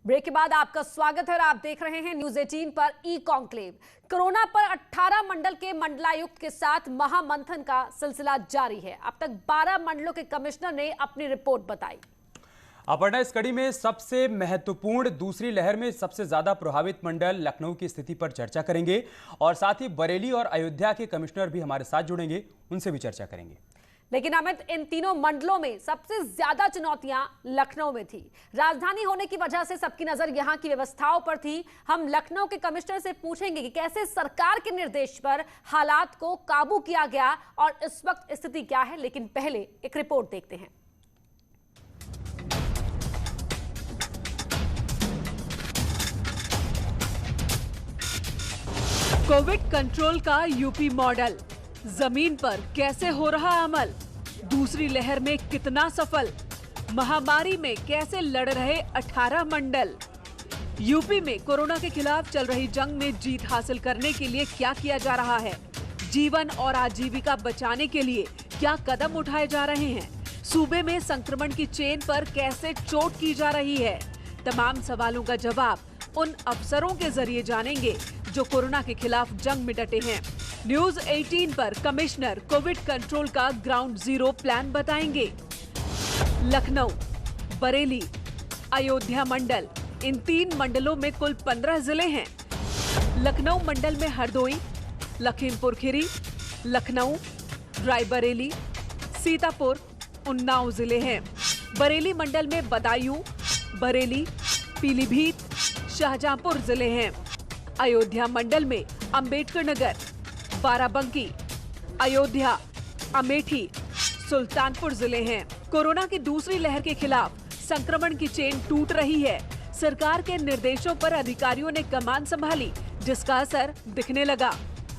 Break के बाद आपका स्वागत है और आप देख रहे हैं न्यूज 18 पर ई कॉन्क्लेव। कोरोना पर 18 मंडल के मंडलायुक्त के साथ महामंथन का सिलसिला जारी है। अब तक 12 मंडलों के कमिश्नर ने अपनी रिपोर्ट बताई। अपर्णा, इस कड़ी में सबसे महत्वपूर्ण दूसरी लहर में सबसे ज्यादा प्रभावित मंडल लखनऊ की स्थिति पर चर्चा करेंगे और साथ ही बरेली और अयोध्या के कमिश्नर भी हमारे साथ जुड़ेंगे, उनसे भी चर्चा करेंगे। लेकिन अमित, इन तीनों मंडलों में सबसे ज्यादा चुनौतियां लखनऊ में थी। राजधानी होने की वजह से सबकी नजर यहां की व्यवस्थाओं पर थी। हम लखनऊ के कमिश्नर से पूछेंगे कि कैसे सरकार के निर्देश पर हालात को काबू किया गया और इस वक्त स्थिति क्या है। लेकिन पहले एक रिपोर्ट देखते हैं। कोविड कंट्रोल का यूपी मॉडल जमीन पर कैसे हो रहा अमल? दूसरी लहर में कितना सफल? महामारी में कैसे लड़ रहे 18 मंडल? यूपी में कोरोना के खिलाफ चल रही जंग में जीत हासिल करने के लिए क्या किया जा रहा है? जीवन और आजीविका बचाने के लिए क्या कदम उठाए जा रहे हैं? सूबे में संक्रमण की चेन पर कैसे चोट की जा रही है? तमाम सवालों का जवाब उन अफसरों के जरिए जानेंगे जो कोरोना के खिलाफ जंग में डटे हैं। न्यूज 18 पर कमिश्नर कोविड कंट्रोल का ग्राउंड जीरो प्लान बताएंगे। लखनऊ, बरेली, अयोध्या मंडल, इन 3 मंडलों में कुल 15 जिले हैं। लखनऊ मंडल में हरदोई, लखीमपुर खीरी, लखनऊ, रायबरेली, सीतापुर, उन्नाव जिले हैं। बरेली मंडल में बदायूं, बरेली, पीलीभीत, शाहजहांपुर जिले हैं। अयोध्या मंडल में अंबेडकर नगर, बाराबंकी, अयोध्या, अमेठी, सुल्तानपुर जिले हैं। कोरोना की दूसरी लहर के खिलाफ संक्रमण की चेन टूट रही है। सरकार के निर्देशों पर अधिकारियों ने कमान संभाली, जिसका असर दिखने लगा।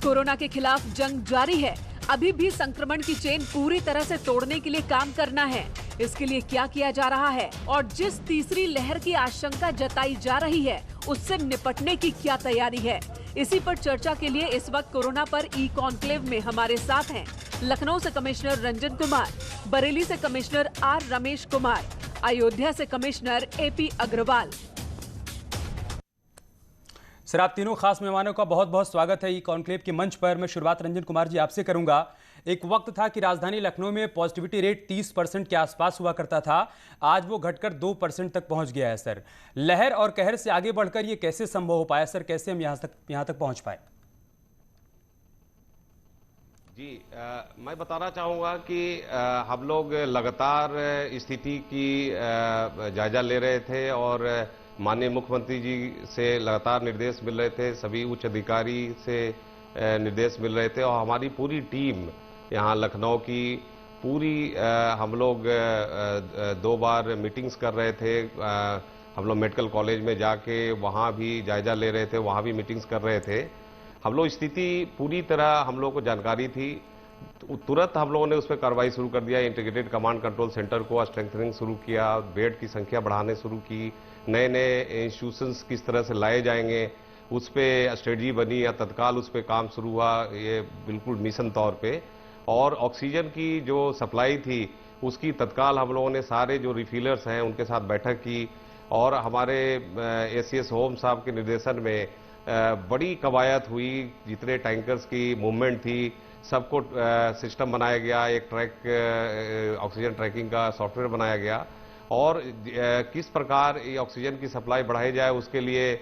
कोरोना के खिलाफ जंग जारी है। अभी भी संक्रमण की चेन पूरी तरह से तोड़ने के लिए काम करना है। इसके लिए क्या किया जा रहा है और जिस तीसरी लहर की आशंका जताई जा रही है, उससे निपटने की क्या तैयारी है? इसी पर चर्चा के लिए इस वक्त कोरोना पर ई कॉन्क्लेव में हमारे साथ हैं लखनऊ से कमिश्नर रंजन कुमार, बरेली से कमिश्नर आर रमेश कुमार, अयोध्या से कमिश्नर एपी अग्रवाल। सर, आप तीनों खास मेहमानों का बहुत बहुत स्वागत है ई कॉन्क्लेव के मंच पर। मैं शुरुआत रंजन कुमार जी आपसे करूंगा। एक वक्त था कि राजधानी लखनऊ में पॉजिटिविटी रेट 30% के आसपास हुआ करता था, आज वो घटकर 2% तक पहुंच गया है। सर, लहर और कहर से आगे बढ़कर ये कैसे संभव हो पाया? सर, कैसे हम यहां तक पहुंच पाए? जी, मैं बताना चाहूँगा कि हम लोग लगातार स्थिति की जायजा ले रहे थे और माननीय मुख्यमंत्री जी से लगातार निर्देश मिल रहे थे, सभी उच्च अधिकारी से निर्देश मिल रहे थे और हमारी पूरी टीम यहाँ लखनऊ की पूरी हम लोग 2 बार मीटिंग्स कर रहे थे। हम लोग मेडिकल कॉलेज में जाके वहाँ भी जायजा ले रहे थे, वहाँ भी मीटिंग्स कर रहे थे। हम लोग स्थिति पूरी तरह हम लोग को जानकारी थी, तुरंत हम लोगों ने उस पर कार्रवाई शुरू कर दिया। इंटीग्रेटेड कमांड कंट्रोल सेंटर को स्ट्रेंथनिंग शुरू किया, बेड की संख्या बढ़ाने शुरू की, नए नए इंस्टीट्यूशंस किस तरह से लाए जाएंगे उस पर स्ट्रेटजी बनी या तत्काल उस पर काम शुरू हुआ, ये बिल्कुल मिशन तौर पे। और ऑक्सीजन की जो सप्लाई थी उसकी तत्काल हम लोगों ने सारे जो रिफिलर्स हैं उनके साथ बैठक की और हमारे एसीएस होम साहब के निर्देशन में बड़ी कवायद हुई। जितने टैंकर्स की मूवमेंट थी सबको सिस्टम बनाया गया, एक ऑक्सीजन ट्रैकिंग का सॉफ्टवेयर बनाया गया और किस प्रकार ये ऑक्सीजन की सप्लाई बढ़ाई जाए उसके लिए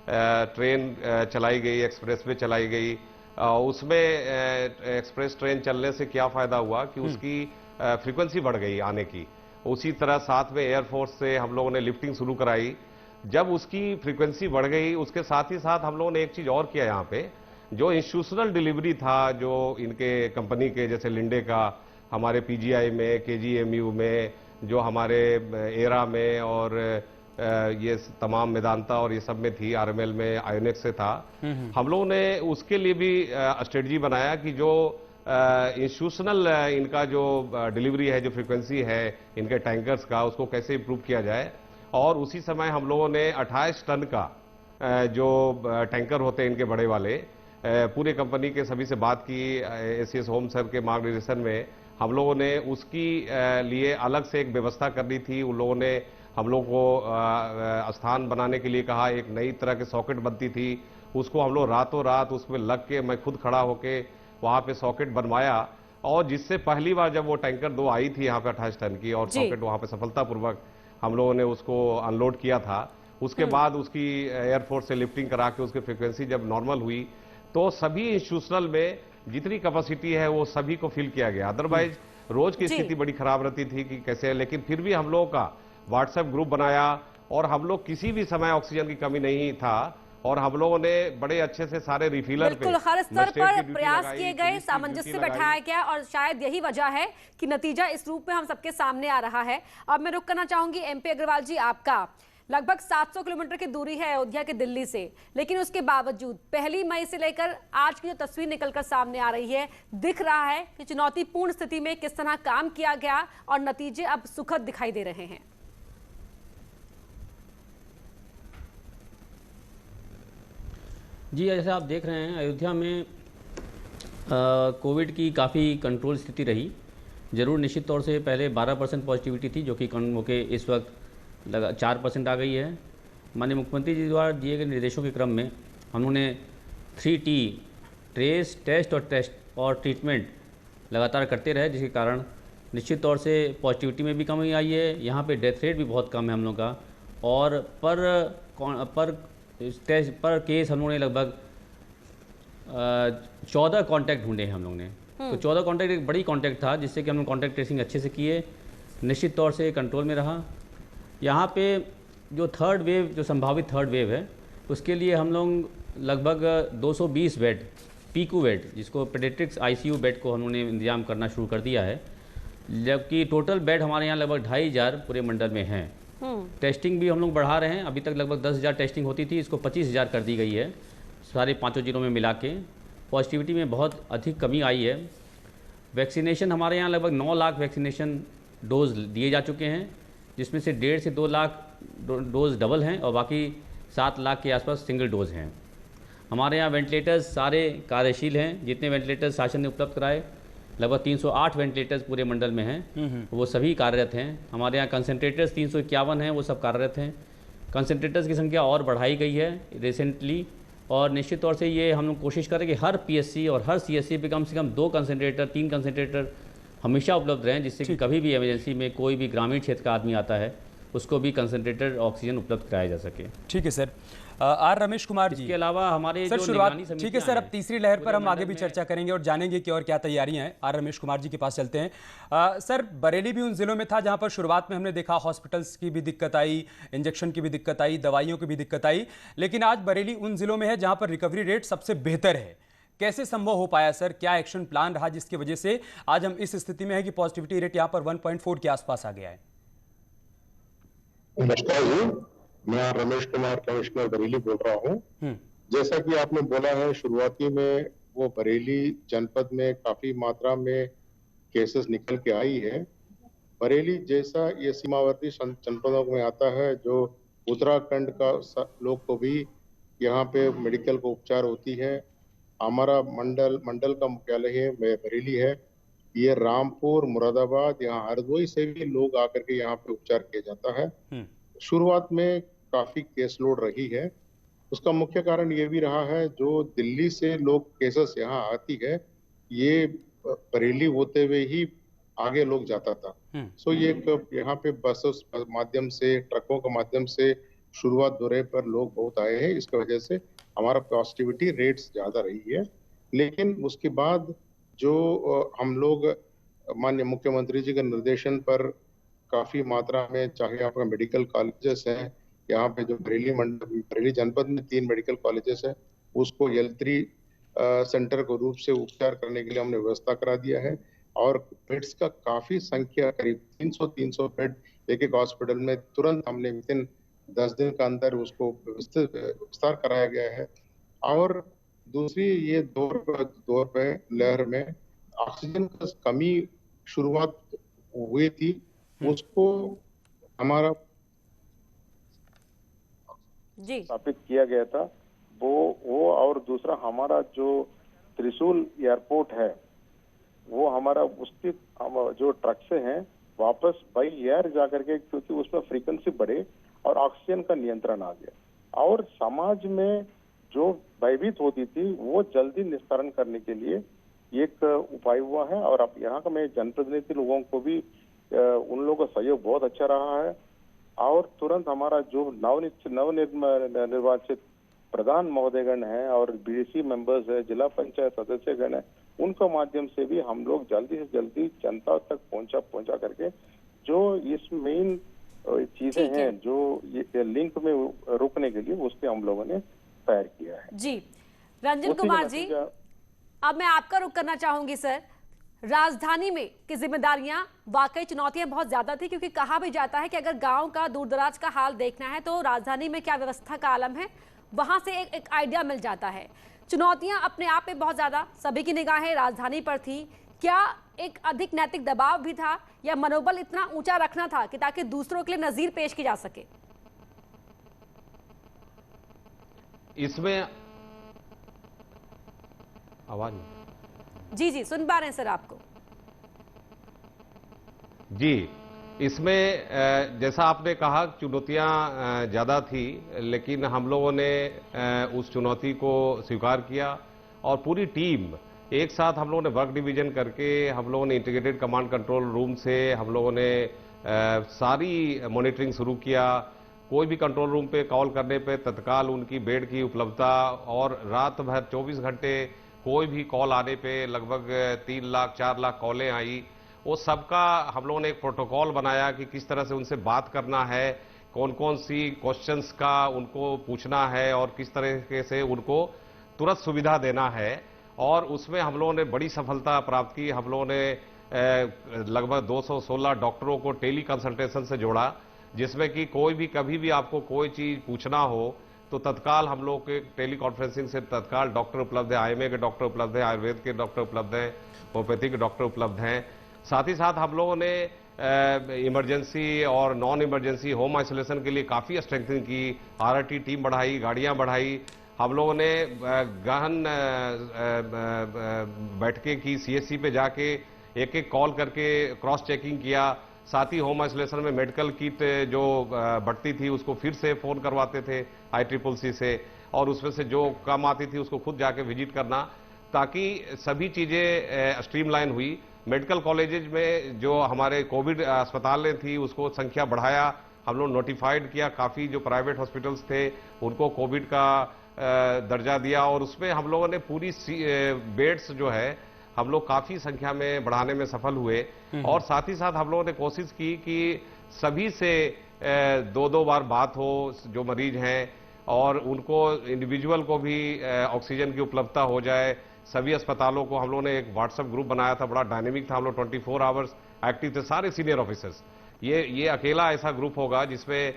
ट्रेन चलाई गई, एक्सप्रेस वे चलाई गई। उसमें एक्सप्रेस ट्रेन चलने से क्या फायदा हुआ कि उसकी फ्रीक्वेंसी बढ़ गई आने की। उसी तरह साथ में एयरफोर्स से हम लोगों ने लिफ्टिंग शुरू कराई। जब उसकी फ्रीक्वेंसी बढ़ गई उसके साथ ही साथ हम लोगों ने एक चीज और किया, यहाँ पे जो इंस्टीट्यूशनल डिलीवरी था, जो इनके कंपनी के जैसे लिंडे का हमारे पीजीआई में, केजीएमयू में, जो हमारे एरा में और ये तमाम मेदांता और ये सब में थी, आरएमएल में आयोनिक्स से था। हम लोगों ने उसके लिए भी स्ट्रेटजी बनाया कि जो इंस्टीट्यूशनल इनका जो डिलीवरी है, जो फ्रीक्वेंसी है इनके टैंकर्स का, उसको कैसे इंप्रूव किया जाए। और उसी समय हम लोगों ने 28 टन का जो टैंकर होते हैं इनके बड़े वाले, पूरे कंपनी के सभी से बात की, एसीएस होम सर के मार्गदर्शन में हम लोगों ने उसकी लिए अलग से एक व्यवस्था करनी थी। उन लोगों ने हम लोग को स्थान बनाने के लिए कहा, एक नई तरह की सॉकेट बनती थी, उसको हम लोग रातों रात उसमें लग के, मैं खुद खड़ा होके वहां पे सॉकेट बनवाया। और जिससे पहली बार जब वो टैंकर 2 आई थी यहाँ पे 28 टन की, और सॉकेट वहां पे सफलतापूर्वक हम लोगों ने उसको अनलोड किया था। उसके बाद उसकी एयरफोर्स से लिफ्टिंग करा के उसकी फ्रिक्वेंसी जब नॉर्मल हुई तो सभी इंस्टीट्यूशनल में जितनी कैपेसिटी है वो सभी को फिल किया गया। अदरवाइज रोज की स्थिति बड़ी खराब रहती थी कि कैसे, लेकिन फिर भी हम लोगों का व्हाट्सएप ग्रुप बनाया और हम लोग किसी भी समय ऑक्सीजन की कमी नहीं था, और हम लोगों ने बड़े अच्छे से सारे रिफिलर पे बिल्कुल हर स्तर मजिस्ट्रेट की पर ड्यूटी प्रयास लगाई, किए गए, पुलिस की सामंजस्य ड्यूटी बैठाया लगाई। गया और शायद यही वजह है कि नतीजा इस रूप में हम सबके सामने आ रहा है। अब मैं रुक करना चाहूंगी एमपी अग्रवाल जी, आपका लगभग 700 किलोमीटर की दूरी है अयोध्या के दिल्ली से, लेकिन उसके बावजूद 1 मई से लेकर आज की जो तस्वीर निकलकर सामने आ रही है, दिख रहा है कि चुनौतीपूर्ण स्थिति में किस तरह काम किया गया और नतीजे अब सुखद दिखाई दे रहे हैं। जी, जैसे आप देख रहे हैं अयोध्या में कोविड की काफ़ी कंट्रोल स्थिति रही। ज़रूर निश्चित तौर से पहले 12% पॉजिटिविटी थी, जो कि कम होकर इस वक्त 4% आ गई है। माननीय मुख्यमंत्री जी द्वारा दिए गए निर्देशों के क्रम में उन्होंने 3T ट्रेस, टेस्ट और ट्रीटमेंट लगातार करते रहे, जिसके कारण निश्चित तौर से पॉजिटिविटी में भी कमी आई है। यहाँ पे डेथ रेट भी बहुत कम है हम लोग का, और पर केस हम लोगों ने लगभग 14 कॉन्टैक्ट ढूंढे हैं हम लोग ने। तो 14 कॉन्टैक्ट एक बड़ी कॉन्टैक्ट था, जिससे कि हम लोग कॉन्टैक्ट ट्रेसिंग अच्छे से किए, निश्चित तौर से कंट्रोल में रहा। यहाँ पे जो थर्ड वेव, जो संभावित थर्ड वेव है, उसके लिए हम लोग लगभग 220 बेड, पीकू बेड, जिसको पेडियाट्रिक्स ICU बेड को हम लोगों ने इंतजाम करना शुरू कर दिया है, जबकि टोटल बेड हमारे यहाँ लगभग 2500 पूरे मंडल में हैं। टेस्टिंग भी हम लोग बढ़ा रहे हैं। अभी तक लगभग 10,000 टेस्टिंग होती थी, इसको 25,000 कर दी गई है सारे 5 जिलों में मिला के। पॉजिटिविटी में बहुत अधिक कमी आई है। वैक्सीनेशन हमारे यहाँ लगभग 9 लाख वैक्सीनेशन डोज दिए जा चुके हैं, जिसमें से 1.5 से 2 लाख डोज डबल हैं और बाकी 7 लाख के आसपास सिंगल डोज हैं। हमारे यहाँ वेंटिलेटर्स सारे कार्यशील हैं। जितने वेंटिलेटर्स शासन ने उपलब्ध कराए, लगभग 308 वेंटिलेटर्स पूरे मंडल में हैं, वो सभी कार्यरत हैं। हमारे यहाँ कंसंट्रेटर्स 351 हैं, वो सब कार्यरत हैं। कंसंट्रेटर्स की संख्या और बढ़ाई गई है रिसेंटली, और निश्चित तौर से ये हम लोग कोशिश करें कि हर PSC और हर CSC पे कम से कम 2 कंसंट्रेटर, 3 कंसंट्रेटर हमेशा उपलब्ध रहें, जिससे कि कभी भी इमरजेंसी में कोई भी ग्रामीण क्षेत्र का आदमी आता है, उसको भी कंसंट्रेटर ऑक्सीजन उपलब्ध कराया जा सके। ठीक है सर। आर रमेश कुमार जी, इसके अलावा हमारे सर जो शुरुआत, निगरानी ठीक है समितियां सर, अब हैं, तीसरी लहर पर हम पूरे आगे भी मंडल में चर्चा करेंगे और जानेंगे कि और क्या तैयारियां हैं। आर रमेश कुमार जी के पास चलते हैं। सर, बरेली भी उन जिलों में था जहां पर शुरुआत में हमने देखा हॉस्पिटल्स की भी दिक्कत आई, इंजेक्शन की भी दिक्कत आई, दवाइयों की भी दिक्कत आई, लेकिन आज बरेली उन जिलों में है जहां पर रिकवरी रेट सबसे बेहतर है। कैसे संभव हो पाया सर? क्या एक्शन प्लान रहा जिसकी वजह से आज हम इस स्थिति में है कि पॉजिटिविटी रेट यहां पर 1.4 के आसपास आ गया है? नमस्कार जी, मैं रमेश कुमार, कमिश्नर बरेली बोल रहा हूँ। जैसा कि आपने बोला है, शुरुआती में वो बरेली जनपद में काफी मात्रा में केसेस निकल के आई है। बरेली जैसा ये सीमावर्ती जनपदों में आता है, जो उत्तराखंड का लोग को भी यहाँ पे मेडिकल को उपचार होती है। हमारा मंडल का मुख्यालय है बरेली है। ये रामपुर, मुरादाबाद, यहाँ हरदोई से भी लोग आकर के यहाँ पे उपचार किया जाता है। शुरुआत में काफी केस लोड रही है। उसका मुख्य कारण ये भी रहा है, जो दिल्ली से लोग केसेस यहाँ आती है, ये बरेली होते हुए ही आगे लोग जाता था। सो ये यहाँ पे बसों माध्यम से, ट्रकों के माध्यम से शुरुआत दौरे पर लोग बहुत आए हैं। इसकी वजह से हमारा पॉजिटिविटी रेट्स ज्यादा रही है। लेकिन उसके बाद जो हम लोग माननीय मुख्यमंत्री जी के निर्देशन पर काफी मात्रा में, चाहे आपका मेडिकल कॉलेजेस हैं, यहाँ पे जो बरेली जनपद में 3 मेडिकल कॉलेजेस है, उसको L3 सेंटर को रूप से उपचार करने के लिए हमने व्यवस्था करा दिया है। और बेड्स का काफी संख्या, करीब 300 बेड एक एक हॉस्पिटल में तुरंत हमने विदिन 10 दिन का अंदर उसको विस्तार कराया गया है। और दूसरी ये दौर पे लहर में ऑक्सीजन की कमी शुरुआत हुई थी, उसको हमारा स्थापित किया गया था वो। और दूसरा हमारा जो त्रिशूल एयरपोर्ट है, वो हमारा उसकी जो ट्रक से हैं वापस बाई एयर जाकर के, क्योंकि उसमें फ्रीक्वेंसी बढ़े और ऑक्सीजन का नियंत्रण आ गया और समाज में जो भयभीत होती थी वो जल्दी निस्तारण करने के लिए एक उपाय हुआ है। और अब यहाँ का मैं जनप्रतिनिधि लोगों को भी उन लोगों का सहयोग बहुत अच्छा रहा है और तुरंत हमारा जो नवनिर्वाचित प्रधान महोदयगण हैं और बीडीसी मेंबर्स है, जिला पंचायत सदस्यगण है, उनका माध्यम से भी हम लोग जल्दी से जल्दी जनता तक पहुंचा करके जो इस मेन चीजें हैं जो ये लिंक में रोकने के लिए उसके हम लोगों ने तैयार किया है। जी रंजन कुमार जी, अब मैं आपका रुख करना चाहूंगी सर। राजधानी में की जिम्मेदारियां वाकई चुनौतियां बहुत ज्यादा थी, क्योंकि कहा भी जाता है कि अगर गांव का दूर दराज का हाल देखना है तो राजधानी में क्या व्यवस्था का आलम है वहां से एक आइडिया मिल जाता है। चुनौतियां अपने आप में बहुत ज्यादा, सभी की निगाहें राजधानी पर थी। क्या एक अधिक नैतिक दबाव भी था या मनोबल इतना ऊंचा रखना था कि ताकि दूसरों के लिए नजीर पेश की जा सके? इसमें आवाज जी सुन पा रहे हैं सर आपको। जी, इसमें जैसा आपने कहा चुनौतियां ज़्यादा थी, लेकिन हम लोगों ने उस चुनौती को स्वीकार किया और पूरी टीम एक साथ हम लोगों ने वर्क डिवीजन करके हम लोगों ने इंटीग्रेटेड कमांड कंट्रोल रूम से हम लोगों ने सारी मॉनिटरिंग शुरू किया। कोई भी कंट्रोल रूम पे कॉल करने पे तत्काल उनकी बेड की उपलब्धता और रात भर 24 घंटे कोई भी कॉल आने पे लगभग 3 लाख 4 लाख कॉलें आई। वो सबका हम लोगों ने एक प्रोटोकॉल बनाया कि किस तरह से उनसे बात करना है, कौन कौन सी क्वेश्चंस का उनको पूछना है और किस तरह से उनको तुरंत सुविधा देना है। और उसमें हम लोगों ने बड़ी सफलता प्राप्त की। हम लोगों ने लगभग 216 डॉक्टरों को टेली कंसल्टेशन से जोड़ा, जिसमें कि कोई भी कभी भी आपको कोई चीज पूछना हो तो तत्काल हम लोग के टेली कॉन्फ्रेंसिंग से तत्काल डॉक्टर उपलब्ध है, आईएमए के डॉक्टर उपलब्ध है, आयुर्वेद के डॉक्टर उपलब्ध हैं, होम्योपैथी के डॉक्टर उपलब्ध हैं। साथ ही साथ हम लोगों ने इमरजेंसी और नॉन इमरजेंसी होम आइसोलेशन के लिए काफी स्ट्रेंथनिंग की, आरटी टीम बढ़ाई, गाड़ियां बढ़ाई। हम लोगों ने गहन बैठकें की, सीएससी पे जाके एक एक कॉल करके क्रॉस चेकिंग किया। साथ ही होम आइसोलेशन में मेडिकल किट जो बढ़ती थी उसको फिर से फोन करवाते थे ICCC से, और उसमें से जो कम आती थी उसको खुद जाके विजिट करना, ताकि सभी चीजें स्ट्रीमलाइन हुई। मेडिकल कॉलेजेज में जो हमारे कोविड अस्पतालें थी उसको संख्या बढ़ाया, हम लोग नोटिफाइड किया। काफी जो प्राइवेट हॉस्पिटल्स थे उनको कोविड का दर्जा दिया और उसमें हम लोगों ने पूरी बेड्स जो है हम लोग काफी संख्या में बढ़ाने में सफल हुए। और साथ ही साथ हम लोगों ने कोशिश की कि सभी से 2-2 बार बात हो जो मरीज हैं, और उनको इंडिविजुअल को भी ऑक्सीजन की उपलब्धता हो जाए। सभी अस्पतालों को हम लोगों ने एक व्हाट्सएप ग्रुप बनाया था, बड़ा डायनेमिक था। हम लोग 24 आवर्स एक्टिव थे, सारे सीनियर ऑफिसर्स। ये अकेला ऐसा ग्रुप होगा जिसमें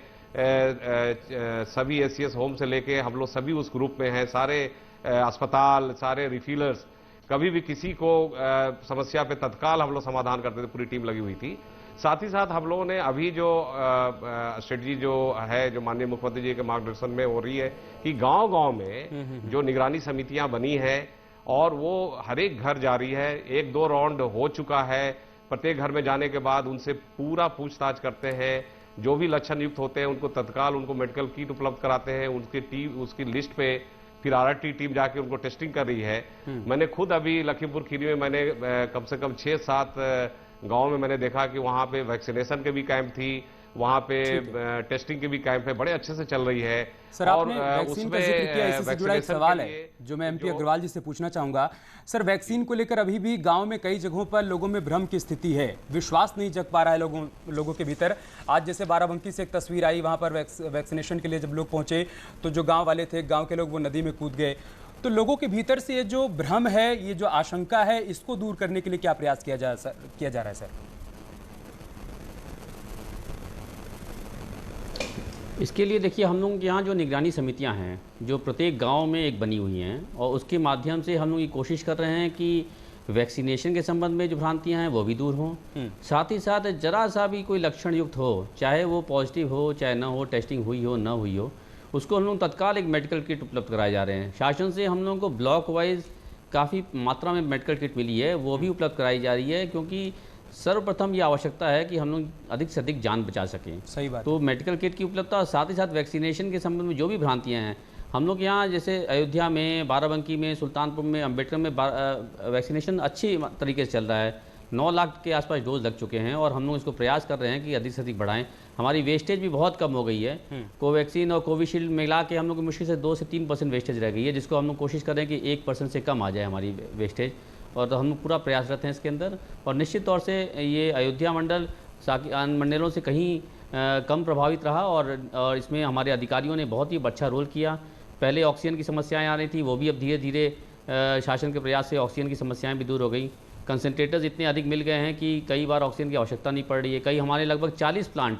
सभी एसीएस होम से लेके हम लोग सभी उस ग्रुप में हैं, सारे अस्पताल, सारे रिफिलर्स। कभी भी किसी को समस्या पे तत्काल हम लोग समाधान करते थे, पूरी टीम लगी हुई थी। साथ ही साथ हम लोगों ने अभी जो स्ट्रेटजी जो है, जो माननीय मुख्यमंत्री जी के मार्गदर्शन में हो रही है, कि गांव-गांव में जो निगरानी समितियां बनी है और वो हर एक घर जा रही है। 1-2 राउंड हो चुका है। प्रत्येक घर में जाने के बाद उनसे पूरा पूछताछ करते हैं। जो भी लक्षण युक्त होते हैं उनको तत्काल उनको मेडिकल किट उपलब्ध कराते हैं। उसकी लिस्ट पे फिर आरटी टीम जाके उनको टेस्टिंग कर रही है। मैंने खुद अभी लखीमपुर खीरी में मैंने कम से कम 6-7 गांव में मैंने देखा कि वहां पे वैक्सीनेशन के भी कैंप थी, वहां पे टेस्टिंग के भी कैंप है, बड़े अच्छे से चल रही है। सर, आपने वैक्सीन का जिक्र किया, इससे जुड़ा एक सवाल है जो मैं MP अग्रवाल जी से पूछना चाहूंगा। सर, वैक्सीन को लेकर अभी भी गांव में कई जगहों पर लोगों में भ्रम की स्थिति है, विश्वास नहीं जग पा रहा है लोगों के भीतर। आज जैसे बाराबंकी से एक तस्वीर आई, वहां पर वैक्सीनेशन के लिए जब लोग पहुंचे तो जो गाँव वाले थे, गाँव के लोग वो नदी में कूद गए। तो लोगों के भीतर से ये जो भ्रम है, ये जो आशंका है, इसको दूर करने के लिए क्या प्रयास किया जा रहा है सर? इसके लिए देखिए, हम लोग यहाँ जो निगरानी समितियाँ हैं जो प्रत्येक गांव में एक बनी हुई हैं, और उसके माध्यम से हम लोग ये कोशिश कर रहे हैं कि वैक्सीनेशन के संबंध में जो भ्रांतियाँ हैं वो भी दूर हों। साथ ही साथ जरा सा भी कोई लक्षण युक्त हो, चाहे वो पॉजिटिव हो चाहे ना हो, टेस्टिंग हुई हो ना हुई हो, उसको हम लोग तत्काल एक मेडिकल किट उपलब्ध कराए जा रहे हैं। शासन से हम लोगों को ब्लॉक वाइज काफ़ी मात्रा में मेडिकल किट मिली है, वो भी उपलब्ध कराई जा रही है, क्योंकि सर्वप्रथम ये आवश्यकता है कि हम लोग अधिक से अधिक जान बचा सकें। सही बात। तो मेडिकल किट की उपलब्धता और साथ ही साथ वैक्सीनेशन के संबंध में जो भी भ्रांतियाँ हैं, हम लोग यहाँ जैसे अयोध्या में, बाराबंकी में, सुल्तानपुर में, अम्बेडकर में वैक्सीनेशन अच्छी तरीके से चल रहा है। 9 लाख के आसपास डोज लग चुके हैं और हम लोग इसको प्रयास कर रहे हैं कि अधिक से अधिक बढ़ाएं। हमारी वेस्टेज भी बहुत कम हो गई है। कोवैक्सीन और कोविशील्ड मिला के हम लोग की मुश्किल से 2 से 3% वेस्टेज रह गई है, जिसको हम लोग कोशिश कर रहे हैं कि 1% से कम आ जाए हमारी वेस्टेज, और तो हम लोग पूरा प्रयासरत हैं इसके अंदर। और निश्चित तौर से ये अयोध्या मंडल अन्य मंडलों से कहीं कम प्रभावित रहा और इसमें हमारे अधिकारियों ने बहुत ही अच्छा रोल किया। पहले ऑक्सीजन की समस्याएं आ रही थी, वो भी अब धीरे धीरे शासन के प्रयास से ऑक्सीजन की समस्याएं भी दूर हो गई। कंसंट्रेटर्स इतने अधिक मिल गए हैं कि कई बार ऑक्सीजन की आवश्यकता नहीं पड़ रही है। कई हमारे लगभग 40 प्लांट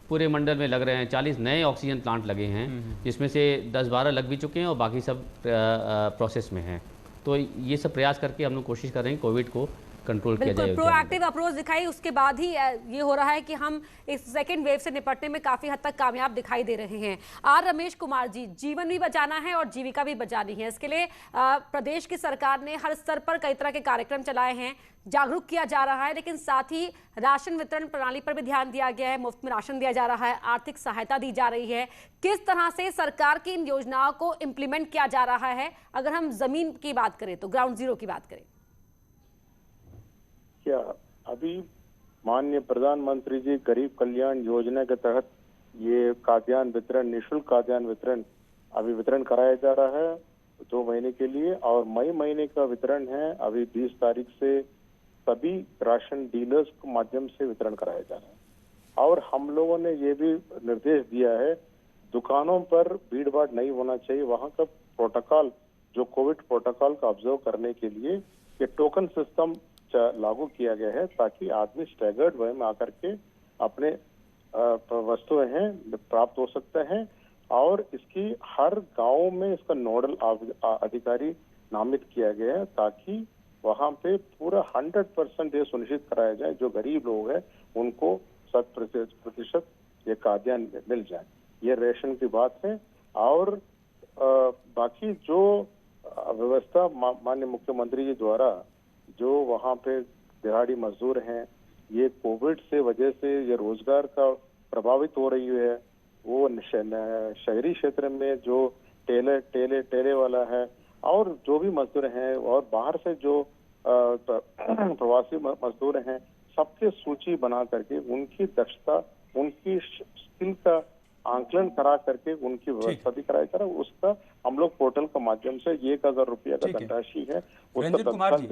पूरे मंडल में लग रहे हैं, 40 नए ऑक्सीजन प्लांट लगे हैं, जिसमें से 10-12 लग भी चुके हैं और बाकी सब प्रोसेस में हैं। तो ये सब प्रयास करके हम लोग कोशिश कर रहे हैं कोविड को कंट्रोल किया जाए। प्रोएक्टिव अप्रोच दिखाई, उसके बाद ही ये हो रहा है कि हम इस सेकेंड वेव से निपटने में काफी हद तक कामयाब दिखाई दे रहे हैं। आर रमेश कुमार जी, जीवन भी बचाना है और जीविका भी बचानी है, इसके लिए प्रदेश की सरकार ने हर स्तर पर कई तरह के कार्यक्रम चलाए हैं, जागरूक किया जा रहा है, लेकिन साथ ही राशन वितरण प्रणाली पर भी ध्यान दिया गया है, मुफ्त में राशन दिया जा रहा है, आर्थिक सहायता दी जा रही है। किस तरह से सरकार की इन योजनाओं को इम्प्लीमेंट किया जा रहा है, अगर हम जमीन की बात करें तो, ग्राउंड जीरो की बात करें? क्या अभी माननीय प्रधानमंत्री जी गरीब कल्याण योजना के तहत ये खाद्यान्न वितरण, निःशुल्क खाद्यान्न वितरण अभी वितरण कराया जा रहा है 2 महीने के लिए, और मई महीने का वितरण है अभी 20 तारीख से सभी राशन डीलर्स के माध्यम से वितरण कराया जा रहा है। और हम लोगों ने ये भी निर्देश दिया है, दुकानों पर भीड़ भाड़ नहीं होना चाहिए, वहाँ का प्रोटोकॉल, जो कोविड प्रोटोकॉल का ऑब्जर्व करने के लिए ये टोकन सिस्टम लागू किया गया है, ताकि आदमी स्टैगर्ड वे में आकर के अपने वस्तुएं हैं प्राप्त हो सकते हैं। और इसकी हर गांव में इसका नोडल अधिकारी नामित किया गया है, ताकि वहां पे पूरा 100% ये सुनिश्चित कराया जाए जो गरीब लोग हैं उनको 100% ये खाद्यान्न मिल जाए। ये रेशन की बात है। और बाकी जो व्यवस्था माननीय मुख्यमंत्री जी द्वारा जो वहाँ पे दिहाड़ी मजदूर हैं, ये कोविड से वजह से ये रोजगार का प्रभावित हो रही है। वो शहरी क्षेत्र में जो ठेले वाला है और जो भी मजदूर हैं और बाहर से जो प्रवासी मजदूर हैं, सबकी सूची बना करके उनकी दक्षता, उनकी स्किल का आंकलन करा करके उनकी व्यवस्था भी कराया जा रहा है। उसका हम लोग पोर्टल के माध्यम से 1000 रुपया का धनराशि है रंजन कुमार जी,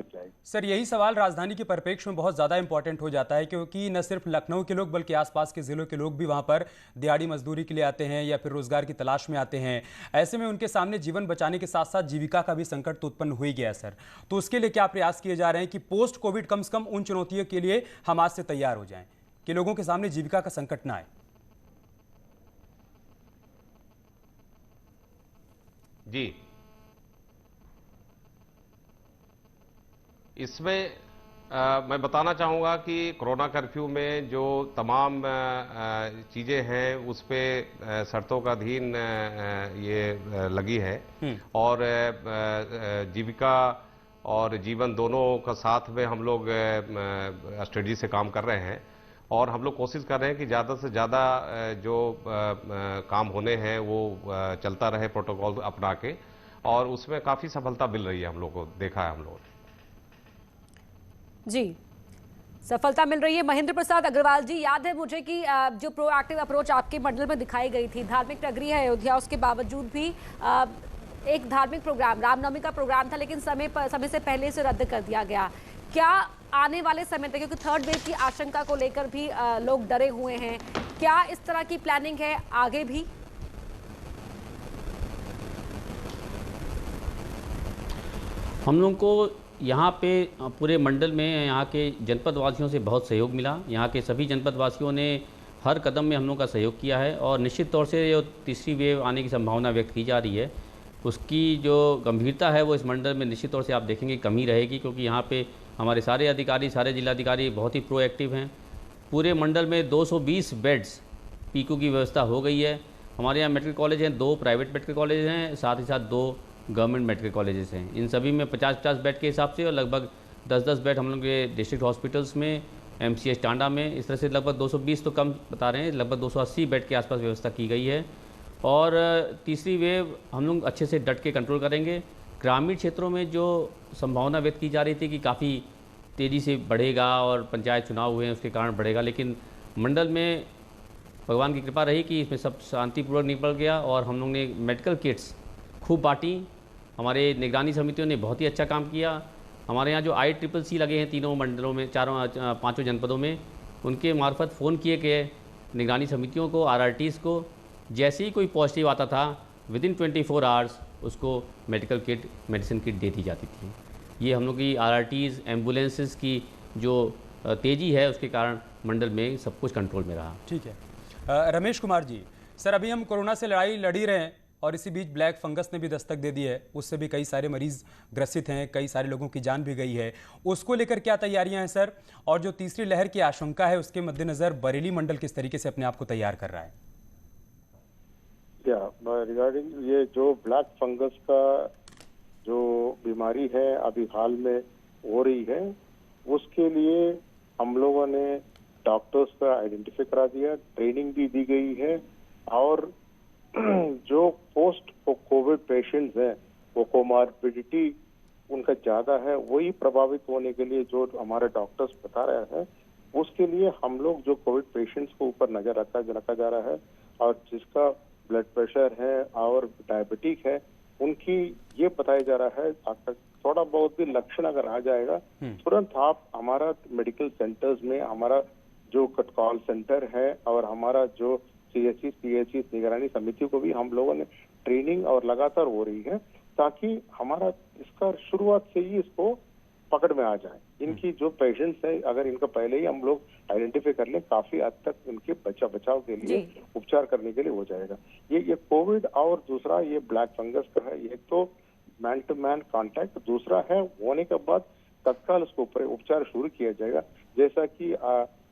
सर यही सवाल राजधानी के परिप्रेक्ष्य में बहुत ज्यादा इंपॉर्टेंट हो जाता है, क्योंकि न सिर्फ लखनऊ के लोग बल्कि आसपास के जिलों के लोग भी वहां पर दिहाड़ी मजदूरी के लिए आते हैं या फिर रोजगार की तलाश में आते हैं। ऐसे में उनके सामने जीवन बचाने के साथ साथ जीविका का भी संकट तो उत्पन्न हो ही गया सर। तो उसके लिए क्या प्रयास किए जा रहे हैं कि पोस्ट कोविड कम से कम उन चुनौतियों के लिए हम आज से तैयार हो जाएं कि लोगों के सामने जीविका का संकट ना आए? जी, इसमें मैं बताना चाहूँगा कि कोरोना कर्फ्यू में जो तमाम चीज़ें हैं उस पे शर्तों का अधीन ये लगी है, और जीविका और जीवन दोनों का साथ में हम लोग स्ट्रेटजी से काम कर रहे हैं। और हम लोग कोशिश कर रहे हैं कि ज़्यादा से ज़्यादा जो काम होने हैं वो चलता रहे प्रोटोकॉल अपना के, और उसमें काफ़ी सफलता मिल रही है हम लोग को, देखा है हम लोगों ने। जी, सफलता मिल रही है। महेंद्र प्रसाद अग्रवाल जी, याद है मुझे कि जो प्रोएक्टिव अप्रोच आपके मंडल में दिखाई गई थी, धार्मिक नगरी है अयोध्या, उसके बावजूद भी एक धार्मिक प्रोग्राम, रामनवमी का प्रोग्राम था, लेकिन समय से पहले से रद्द कर दिया गया। क्या आने वाले समय तक, क्योंकि थर्ड वेव की आशंका को लेकर भी लोग डरे हुए हैं, क्या इस तरह की प्लानिंग है आगे भी? हम लोग को यहाँ पे पूरे मंडल में यहाँ के जनपद वासियों से बहुत सहयोग मिला। यहाँ के सभी जनपद वासियों ने हर कदम में हम लोग का सहयोग किया है, और निश्चित तौर से जो तीसरी वेव आने की संभावना व्यक्त की जा रही है, उसकी जो गंभीरता है वो इस मंडल में निश्चित तौर से आप देखेंगे कमी रहेगी, क्योंकि यहाँ पे हमारे सारे अधिकारी, सारे जिलाधिकारी बहुत ही प्रोएक्टिव हैं। पूरे मंडल में 220 बेड्स पीकू की व्यवस्था हो गई है। हमारे यहाँ मेडिकल कॉलेज हैं, 2 प्राइवेट मेडिकल कॉलेज हैं, साथ ही साथ 2 गवर्नमेंट मेडिकल कॉलेजेस हैं, इन सभी में 50-50 बेड के हिसाब से और लगभग 10-10 बेड हम लोग के डिस्ट्रिक्ट हॉस्पिटल्स में, MCH टांडा में, इस तरह से लगभग 220 तो कम बता रहे हैं, लगभग 280 बेड के आसपास व्यवस्था की गई है। और तीसरी वेव हम लोग अच्छे से डट के कंट्रोल करेंगे। ग्रामीण क्षेत्रों में जो संभावना व्यक्त की जा रही थी कि काफ़ी तेज़ी से बढ़ेगा और पंचायत चुनाव हुए हैं उसके कारण बढ़ेगा, लेकिन मंडल में भगवान की कृपा रही कि इसमें सब शांतिपूर्वक निपट गया और हम लोग ने मेडिकल किट्स खूब बांटी। हमारे निगरानी समितियों ने बहुत ही अच्छा काम किया। हमारे यहाँ जो ICCC लगे हैं तीनों मंडलों में, पाँचों जनपदों में, उनके मार्फत फ़ोन किए गए निगरानी समितियों को, RRTs को। जैसे ही कोई पॉजिटिव आता था विदिन 24 आवर्स उसको मेडिकल किट, मेडिसिन किट दे दी जाती थी। ये हम लोग की RRTs, एम्बुलेंसेस की जो तेज़ी है उसके कारण मंडल में सब कुछ कंट्रोल में रहा। ठीक है। रमेश कुमार जी, सर अभी हम कोरोना से लड़ाई लड़ ही रहे हैं और इसी बीच ब्लैक फंगस ने भी दस्तक दे दी है, उससे भी कई सारे मरीज ग्रसित हैं, कई सारे लोगों की जान भी गई है। उसको लेकर क्या तैयारियां हैं सर? और जो तीसरी लहर की आशंका है उसके मद्देनजर बरेली मंडल किस तरीके से अपने आप को तैयार कर रहा है? रिगार्डिंग ये जो ब्लैक फंगस का जो बीमारी है अभी हाल में हो रही है, उसके लिए हम लोगों ने डॉक्टर्स का आइडेंटिफाई करा दिया, ट्रेनिंग भी दी गई है और जो पोस्ट कोविड पेशेंट्स हैं वो कोमॉर्बिडिटी उनका ज्यादा है, वही प्रभावित होने के लिए जो हमारे डॉक्टर्स बता रहे हैं, उसके लिए हम लोग जो कोविड पेशेंट्स को ऊपर नजर रखा जा रहा है और जिसका ब्लड प्रेशर है और डायबिटिक है, उनकी ये बताया जा रहा है अगर थोड़ा बहुत भी लक्षण अगर आ जाएगा तुरंत आप हमारा मेडिकल सेंटर्स में, हमारा जो कॉल सेंटर है और हमारा जो CHC PHC निगरानी समिति को भी हम लोगों ने ट्रेनिंग और लगातार हो रही है ताकि हमारा इसका शुरुआत से ही इसको पकड़ में आ जाए। इनकी जो पेशेंट्स है अगर इनका पहले ही हम लोग आइडेंटिफाई कर लें, काफी हद तक इनके बचाव के लिए उपचार करने के लिए हो जाएगा। ये कोविड और दूसरा ये ब्लैक फंगस का है, ये तो मैन टू मैन कांटेक्ट, दूसरा है होने के बाद तत्काल उसको उपचार शुरू किया जाएगा। जैसा कि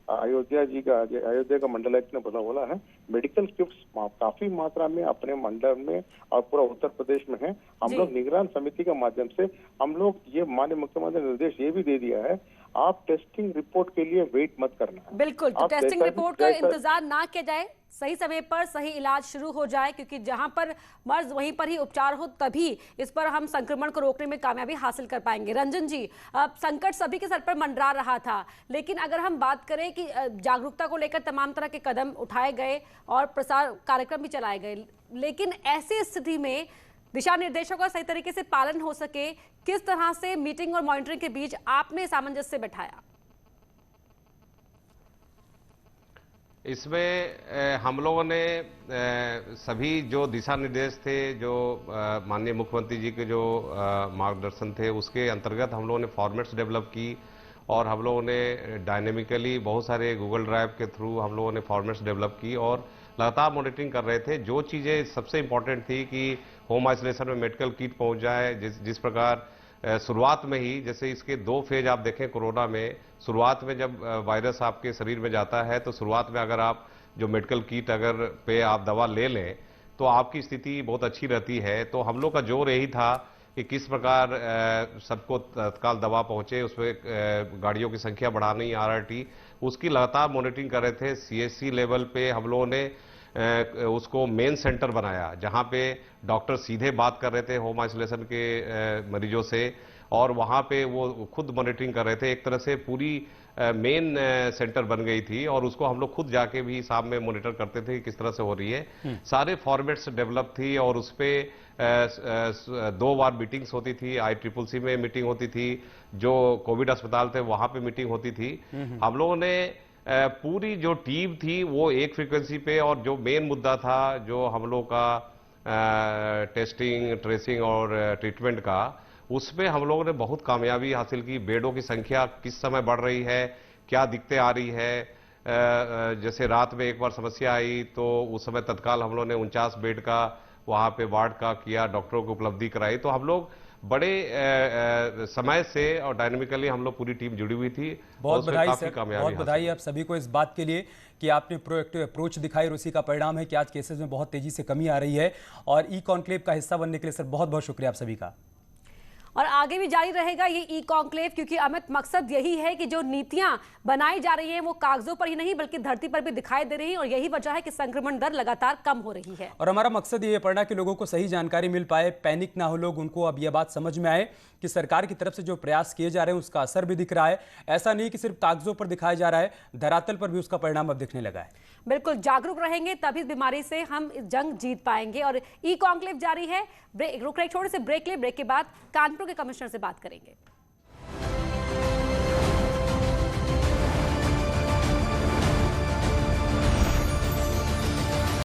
अयोध्या का मंडलायुक्त ने बोला है, मेडिकल किट्स काफी मात्रा में अपने मंडल में और पूरा उत्तर प्रदेश में है। हम लोग निगरान समिति के माध्यम से हम लोग ये माननीय मुख्यमंत्री ने निर्देश ये भी दे दिया है, आप टेस्टिंग रिपोर्ट के लिए वेट मत करना है। बिल्कुल, तो टेस्टिंग रिपोर्ट का इंतजार ना किया जाए, सही समय पर सही इलाज शुरू हो जाए, क्योंकि जहां पर मर्ज वहीं पर ही उपचार हो, तभी इस पर हम संक्रमण को रोकने में कामयाबी हासिल कर पाएंगे। रंजन जी, संकट सभी के सर पर मंडरा रहा था, लेकिन अगर हम बात करें कि जागरूकता को लेकर तमाम तरह के कदम उठाए गए और प्रसार कार्यक्रम भी चलाए गए, लेकिन ऐसी स्थिति में दिशा निर्देशों का सही तरीके से पालन हो सके, किस तरह से मीटिंग और मॉनिटरिंग के बीच आपने सामंजस्य बैठाया? इसमें हम लोगों ने सभी जो दिशा निर्देश थे, जो माननीय मुख्यमंत्री जी के जो मार्गदर्शन थे, उसके अंतर्गत हम लोगों ने फॉर्मेट्स डेवलप की और हम लोगों ने डायनेमिकली बहुत सारे गूगल ड्राइव के थ्रू हम लोगों ने फॉर्मेट्स डेवलप की और लगातार मॉनिटरिंग कर रहे थे। जो चीज़ें सबसे इम्पोर्टेंट थी कि होम आइसोलेशन में मेडिकल किट पहुंच जाए, जिस प्रकार शुरुआत में ही, जैसे इसके 2 फेज आप देखें कोरोना में, शुरुआत में जब वायरस आपके शरीर में जाता है तो शुरुआत में अगर आप जो मेडिकल किट अगर पे आप दवा ले लें तो आपकी स्थिति बहुत अच्छी रहती है। तो हम लोग का जोर यही था कि किस प्रकार सबको तत्काल दवा पहुंचे, उसमें गाड़ियों की संख्या बढ़ानी, RRT उसकी लगातार मॉनिटरिंग कर रहे थे। CHC लेवल पे हम लोगों ने उसको मेन सेंटर बनाया जहां पे डॉक्टर सीधे बात कर रहे थे होम आइसोलेशन के मरीजों से और वहां पे वो खुद मॉनिटरिंग कर रहे थे। एक तरह से पूरी मेन सेंटर बन गई थी और उसको हम लोग खुद जाके भी साथ में मॉनिटर करते थे कि किस तरह से हो रही है। सारे फॉर्मेट्स डेवलप थी और उस पे 2 बार मीटिंग्स होती थी। ICCC में मीटिंग होती थी, जो कोविड अस्पताल थे वहां पे मीटिंग होती थी। हम लोगों ने पूरी जो टीम थी वो एक फ्रीक्वेंसी पे, और जो मेन मुद्दा था जो हम लोग का टेस्टिंग, ट्रेसिंग और ट्रीटमेंट का, उसमें हम लोगों ने बहुत कामयाबी हासिल की। बेडों की संख्या किस समय बढ़ रही है, क्या दिक्कतें आ रही है, जैसे रात में एक बार समस्या आई तो उस समय तत्काल हम लोगों ने 49 बेड का वहां पे वार्ड का किया, डॉक्टरों को उपलब्धि कराई। तो हम लोग बड़े समय से और डायनेमिकली हम लोग पूरी टीम जुड़ी हुई थी। बहुत बधाई सर, कामयाबी बहुत बधाई आप सभी को इस बात के लिए कि आपने प्रोएक्टिव अप्रोच दिखाई और उसी का परिणाम है कि आज केसेस में बहुत तेजी से कमी आ रही है। और ई कॉन्क्लेव का हिस्सा बनने के लिए सर बहुत बहुत शुक्रिया आप सभी का। और आगे भी जारी रहेगा ये ई कॉन्क्लेव, क्योंकि अमित मकसद यही है कि जो नीतियां बनाई जा रही हैं वो कागजों पर ही नहीं बल्कि धरती पर भी दिखाई दे रही हैं, और यही वजह है कि संक्रमण दर लगातार कम हो रही है। और हमारा मकसद ये पड़ना कि लोगों को सही जानकारी मिल पाए, पैनिक ना हो लोग, उनको अब यह बात समझ में आए कि सरकार की तरफ से जो प्रयास किए जा रहे हैं उसका असर भी दिख रहा है। ऐसा नहीं कि सिर्फ कागजों पर दिखाया जा रहा है, धरातल पर भी उसका परिणाम अब दिखने लगा है। बिल्कुल जागरूक रहेंगे तभी इस बीमारी से हम इस जंग जीत पाएंगे। और ई कॉन्क्लेव जारी है। रुक रहे छोटे से ब्रेक ले, ब्रेक के बाद कानपुर के कमिश्नर से बात करेंगे।